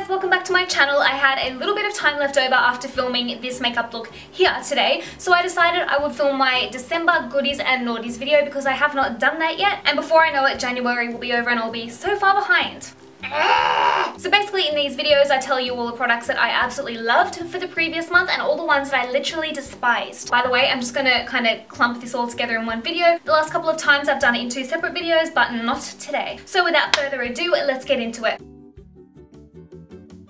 guys, welcome back to my channel. I had a little bit of time left over after filming this makeup look here today, so I decided I would film my December goodies and naughties video because I have not done that yet, and before I know it, January will be over and I'll be so far behind. So basically in these videos I tell you all the products that I absolutely loved for the previous month and all the ones that I literally despised. By the way, I'm just gonna kind of clump this all together in one video. The last couple of times I've done it in two separate videos, but not today. So without further ado, let's get into it.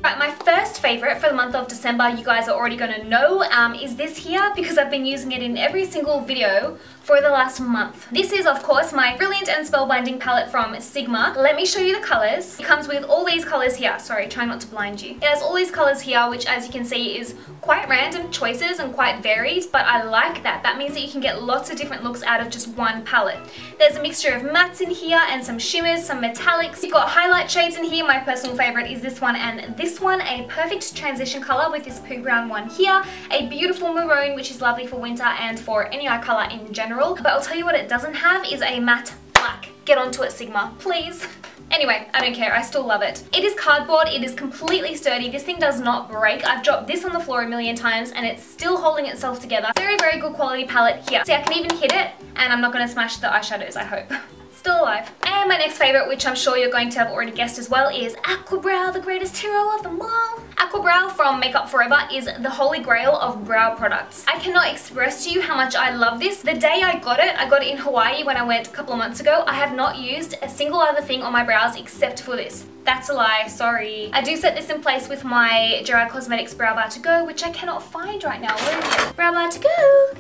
Right, my first favourite for the month of December, you guys are already going to know, is this here because I've been using it in every single video for the last month. This is, of course, my Brilliant and Spellbinding palette from Sigma. Let me show you the colours. It comes with all these colours here. Sorry, try not to blind you. It has all these colours here, which as you can see is quite random choices and quite varied, but I like that. That means that you can get lots of different looks out of just one palette. There's a mixture of mattes in here and some shimmers, some metallics. You've got highlight shades in here. My personal favourite is this one and this one, a perfect transition colour with this poo brown one here, a beautiful maroon which is lovely for winter and for any eye colour in general, but I'll tell you what it doesn't have is a matte black. Get onto it, Sigma, please. Anyway, I don't care, I still love it. It is cardboard, it is completely sturdy, this thing does not break. I've dropped this on the floor a million times and it's still holding itself together. Very, very good quality palette here. See, I can even hit it and I'm not going to smash the eyeshadows, I hope. Still alive. And my next favourite, which I'm sure you're going to have already guessed as well, is Aqua Brow, the greatest hero of them all. Aqua Brow from Makeup Forever is the holy grail of brow products. I cannot express to you how much I love this. The day I got it in Hawaii when I went a couple of months ago. I have not used a single other thing on my brows except for this. That's a lie, sorry. I do set this in place with my Gerard Cosmetics Brow Bar to Go, which I cannot find right now. Where is it? Brow Bar to Go.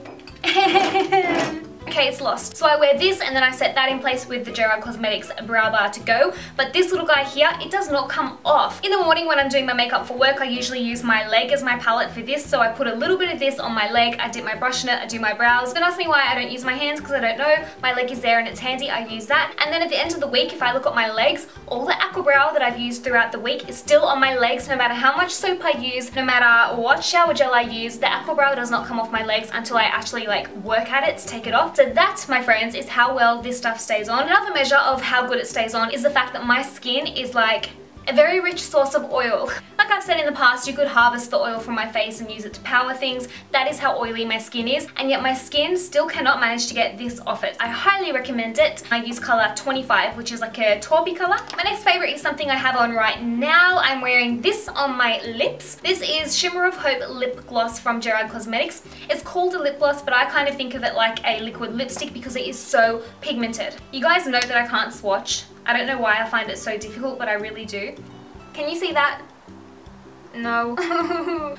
Okay, it's lost. So I wear this and then I set that in place with the Gerard Cosmetics Brow Bar to Go. But this little guy here, it does not come off. In the morning when I'm doing my makeup for work, I usually use my leg as my palette for this. So I put a little bit of this on my leg, I dip my brush in it, I do my brows. Don't ask me why I don't use my hands because I don't know. My leg is there and it's handy, I use that. And then at the end of the week, if I look at my legs, all the Aqua Brow that I've used throughout the week is still on my legs no matter how much soap I use, no matter what shower gel I use, the Aqua Brow does not come off my legs until I actually like work at it to take it off. So that, my friends, is how well this stuff stays on. Another measure of how good it stays on is the fact that my skin is like a very rich source of oil. Like I've said in the past, you could harvest the oil from my face and use it to power things. That is how oily my skin is, and yet my skin still cannot manage to get this off it. I highly recommend it. I use colour 25, which is like a taupey colour. My next favourite is something I have on right now. I'm wearing this on my lips. This is Shimmer of Hope Lip Gloss from Gerard Cosmetics. It's called a lip gloss, but I kind of think of it like a liquid lipstick because it is so pigmented. You guys know that I can't swatch. I don't know why I find it so difficult, but I really do. Can you see that? No.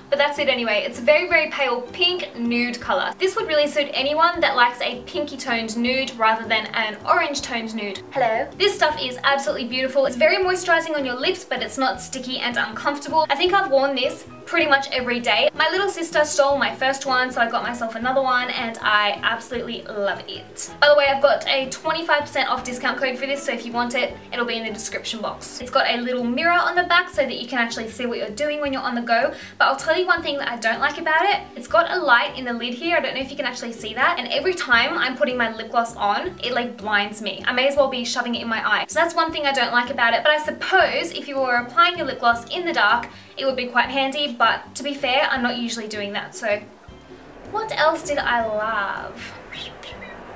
But that's it anyway. It's a very, very pale pink nude colour. This would really suit anyone that likes a pinky toned nude rather than an orange toned nude. Hello? This stuff is absolutely beautiful. It's very moisturising on your lips, but it's not sticky and uncomfortable. I think I've worn this pretty much every day. My little sister stole my first one, so I got myself another one and I absolutely love it. By the way, I've got a 25% off discount code for this, so if you want it, it'll be in the description box. It's got a little mirror on the back so that you can actually see what you're doing when you're on the go, but I'll tell you one thing that I don't like about it. It's got a light in the lid here. I don't know if you can actually see that, and every time I'm putting my lip gloss on, it like blinds me. I may as well be shoving it in my eye. So that's one thing I don't like about it, but I suppose if you were applying your lip gloss in the dark, it would be quite handy, but to be fair, I'm not usually doing that, so what else did I love?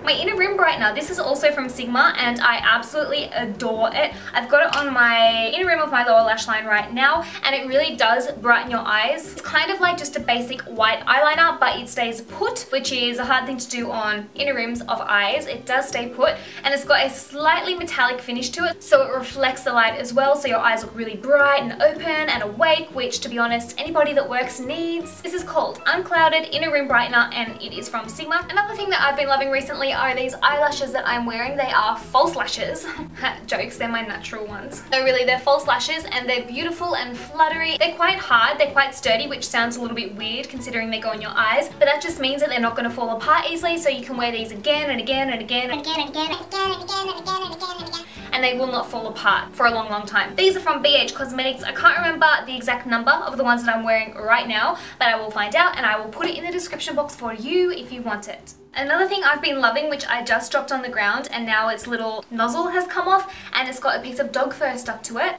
My inner rim brightener. This is also from Sigma and I absolutely adore it. I've got it on my inner rim of my lower lash line right now and it really does brighten your eyes. It's kind of like just a basic white eyeliner, but it stays put, which is a hard thing to do on inner rims of eyes. It does stay put and it's got a slightly metallic finish to it, so it reflects the light as well, so your eyes look really bright and open and awake, which to be honest, anybody that works needs. This is called Unclouded Inner Rim Brightener and it is from Sigma. Another thing that I've been loving recently are these eyelashes that I'm wearing. They are false lashes. Jokes, they're my natural ones. No, really, they're false lashes and they're beautiful and fluttery. They're quite hard, they're quite sturdy, which sounds a little bit weird considering they go on your eyes, but that just means that they're not going to fall apart easily, so you can wear these again and again and again and again and again and again and again and again and again and again, and they will not fall apart for a long, long time. These are from Beige Cosmetics. I can't remember the exact number of the ones that I'm wearing right now, but I will find out and I will put it in the description box for you if you want it. Another thing I've been loving, which I just dropped on the ground and now its little nozzle has come off and it's got a piece of dog fur stuck to it.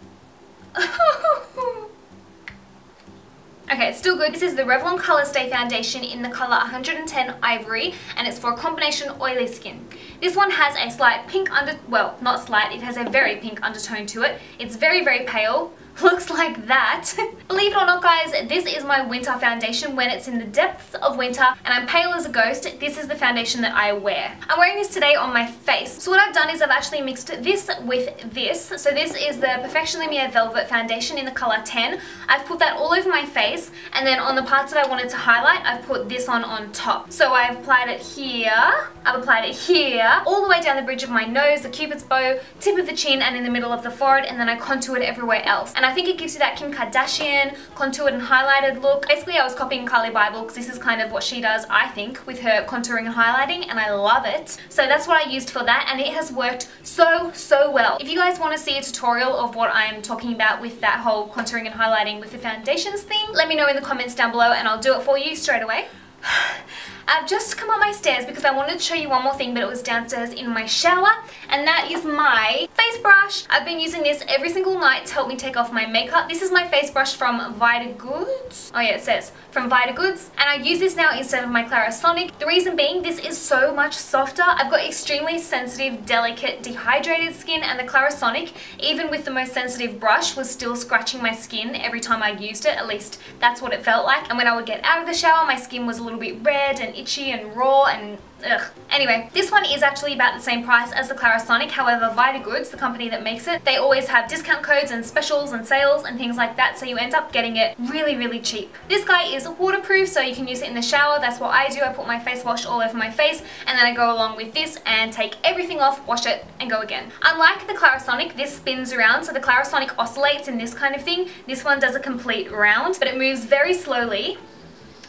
Okay, it's still good. This is the Revlon Colorstay Foundation in the color 110 Ivory, and it's for a combination oily skin. This one has a slight pink well, not slight, it has a very pink undertone to it. It's very, very pale. Looks like that. Believe it or not, guys, this is my winter foundation when it's in the depths of winter and I'm pale as a ghost. This is the foundation that I wear. I'm wearing this today on my face. So what I've done is I've actually mixed this with this. So this is the Perfection Lumiere Velvet Foundation in the color 10. I've put that all over my face, and then on the parts that I wanted to highlight, I've put this on top. So I've applied it here, I've applied it here, all the way down the bridge of my nose, the cupid's bow, tip of the chin, and in the middle of the forehead, and then I contoured everywhere else. And I think it gives you that Kim Kardashian contoured and highlighted look. Basically, I was copying Carly Bible because this is kind of what she does, I think, with her contouring and highlighting, and I love it. So that's what I used for that, and it has worked so well. If you guys want to see a tutorial of what I'm talking about with that whole contouring and highlighting with the foundations thing, let me know in the comments down below and I'll do it for you straight away. I've just come up my stairs because I wanted to show you one more thing, but it was downstairs in my shower, and that is my face brush. I've been using this every single night to help me take off my makeup. This is my face brush from Vita Goods. Oh yeah, it says from Vita Goods, and I use this now instead of my Clarisonic. The reason being, this is so much softer. I've got extremely sensitive, delicate, dehydrated skin, and the Clarisonic, even with the most sensitive brush, was still scratching my skin every time I used it. At least that's what it felt like. And when I would get out of the shower, my skin was a little bit red and itchy and raw and ugh. Anyway, this one is actually about the same price as the Clarisonic. However, Vita Goods, the company that makes it, they always have discount codes and specials and sales and things like that, so you end up getting it really cheap. This guy is waterproof, so you can use it in the shower. That's what I do. I put my face wash all over my face, and then I go along with this and take everything off, wash it, and go again. Unlike the Clarisonic, this spins around, so the Clarisonic oscillates in this kind of thing. This one does a complete round, but it moves very slowly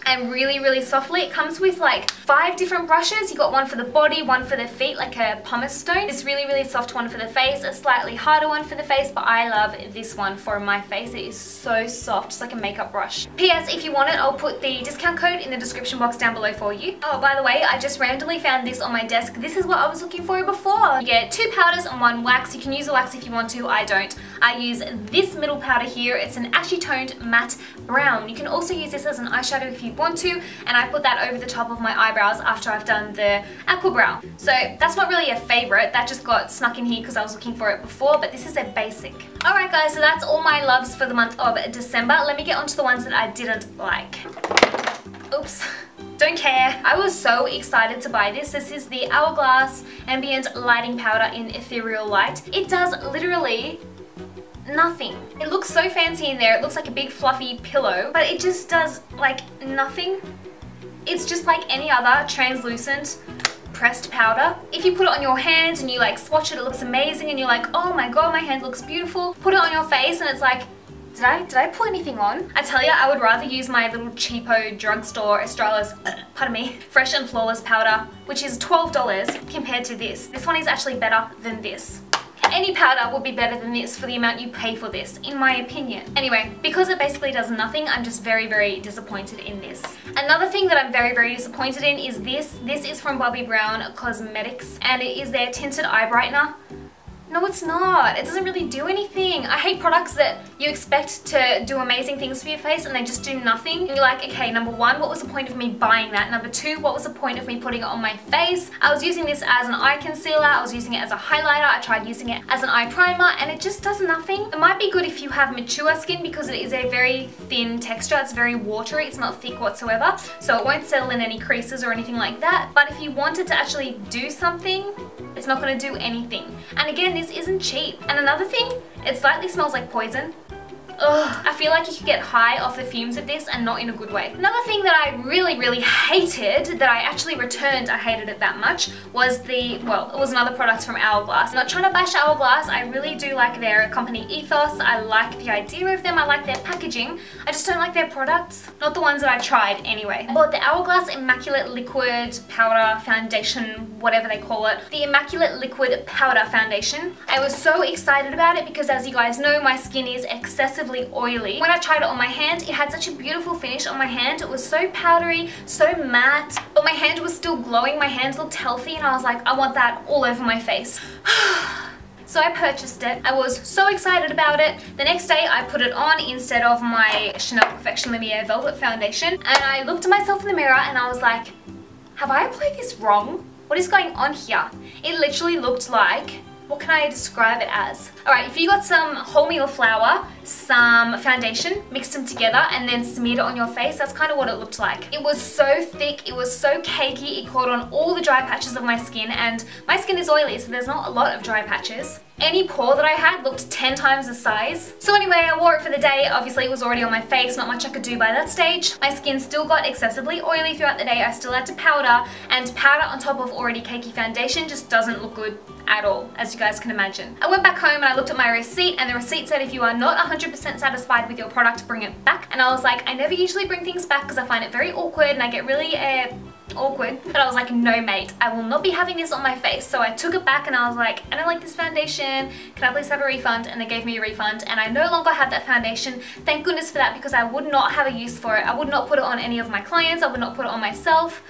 and really softly. It comes with like 5 different brushes. You got one for the body, one for the feet, like a pumice stone. This really soft one for the face, a slightly harder one for the face, but I love this one for my face. It is so soft, just like a makeup brush. P.S. if you want it, I'll put the discount code in the description box down below for you. Oh, by the way, I just randomly found this on my desk. This is what I was looking for before. You get 2 powders and 1 wax. You can use the wax if you want to, I don't. I use this middle powder here. It's an ashy toned matte brown. You can also use this as an eyeshadow if you want to, and I put that over the top of my eyebrows after I've done the Aqua brow. So that's not really a favorite, that just got snuck in here because I was looking for it before, but this is a basic. Alright guys, so that's all my loves for the month of December. Let me get onto the ones that I didn't like. Oops. Don't care. I was so excited to buy this. This is the Hourglass Ambient Lighting Powder in Ethereal Light. It does literally nothing. It looks so fancy in there. It looks like a big fluffy pillow, but it just does like nothing. It's just like any other translucent pressed powder. If you put it on your hands and you like swatch it, it looks amazing and you're like, oh my god, my hand looks beautiful. Put it on your face and it's like, did I put anything on? I tell you, I would rather use my little cheapo drugstore Australia's, pardon me, Fresh and Flawless powder, which is $12 compared to this. This one is actually better than this. Any powder would be better than this for the amount you pay for this, in my opinion. Anyway, because it basically does nothing, I'm just very disappointed in this. Another thing that I'm very disappointed in is this. This is from Bobbi Brown Cosmetics, and it is their Tinted Eye Brightener. No, it's not. It doesn't really do anything. I hate products that you expect to do amazing things for your face and they just do nothing. And you're like, okay, number 1, what was the point of me buying that? Number 2, what was the point of me putting it on my face? I was using this as an eye concealer. I was using it as a highlighter. I tried using it as an eye primer and it just does nothing. It might be good if you have mature skin because it is a very thin texture. It's very watery. It's not thick whatsoever. So it won't settle in any creases or anything like that. But if you wanted to actually do something, it's not going to do anything. And again, this isn't cheap. And another thing, it slightly smells like poison. Ugh, I feel like you could get high off the fumes of this and not in a good way. Another thing that I really hated, that I actually returned, I hated it that much, was the, well, it was another product from Hourglass. I'm not trying to bash Hourglass, I really do like their company ethos, I like the idea of them, I like their packaging, I just don't like their products. Not the ones that I tried anyway. I bought the Hourglass Immaculate Liquid Powder Foundation, whatever they call it. The Immaculate Liquid Powder Foundation. I was so excited about it because, as you guys know, my skin is excessively oily. When I tried it on my hand, it had such a beautiful finish on my hand. It was so powdery, so matte, but my hand was still glowing. My hands looked healthy and I was like, I want that all over my face. So I purchased it. I was so excited about it. The next day I put it on instead of my Chanel Perfection Lumiere Velvet Foundation, and I looked at myself in the mirror and I was like, have I applied this wrong? What is going on here? It literally looked like, what can I describe it as? Alright, if you got some wholemeal flour, some foundation, mixed them together and then smeared it on your face, that's kind of what it looked like. It was so thick, it was so cakey, it caught on all the dry patches of my skin, and my skin is oily so there's not a lot of dry patches. Any pore that I had looked 10 times the size. So anyway, I wore it for the day. Obviously it was already on my face, not much I could do by that stage. My skin still got excessively oily throughout the day. I still had to powder, and powder on top of already cakey foundation just doesn't look good at all, as you guys can imagine. I went back home and I looked at my receipt, and the receipt said if you are not 100% satisfied with your product, bring it back. And I was like, I never usually bring things back because I find it very awkward and I get really awkward, but I was like, no mate, I will not be having this on my face. So I took it back and I was like, I don't like this foundation, can I please have a refund? And they gave me a refund, and I no longer have that foundation. Thank goodness for that, because I would not have a use for it. I would not put it on any of my clients, I would not put it on myself.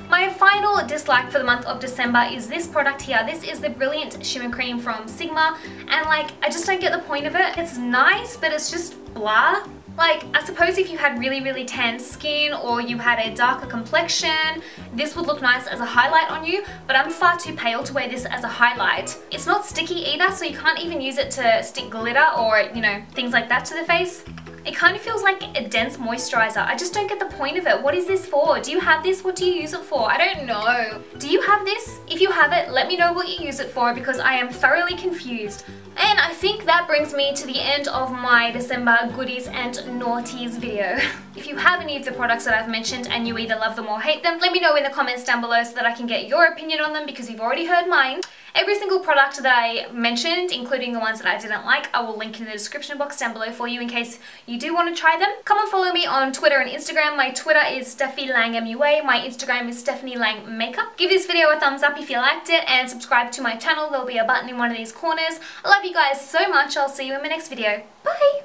My final dislike for the month of December is this product here. This is the Brilliant Shimmer Cream from Sigma, and like, I just don't get the point of it. It's nice, but it's just blah. Like, I suppose if you had really tan skin or you had a darker complexion, this would look nice as a highlight on you, but I'm far too pale to wear this as a highlight. It's not sticky either, so you can't even use it to stick glitter or, you know, things like that to the face. It kind of feels like a dense moisturizer. I just don't get the point of it. What is this for? Do you have this? What do you use it for? I don't know. Do you have this? If you have it, let me know what you use it for, because I am thoroughly confused. And I think that brings me to the end of my December goodies and naughties video. If you have any of the products that I've mentioned and you either love them or hate them, let me know in the comments down below so that I can get your opinion on them, because you've already heard mine. Every single product that I mentioned, including the ones that I didn't like, I will link in the description box down below for you in case you do want to try them. Come and follow me on Twitter and Instagram. My Twitter is SteffiLangMUA. My Instagram is Stephanie Lang Makeup. Give this video a thumbs up if you liked it, and subscribe to my channel. There'll be a button in one of these corners. I love you guys so much. I'll see you in my next video. Bye!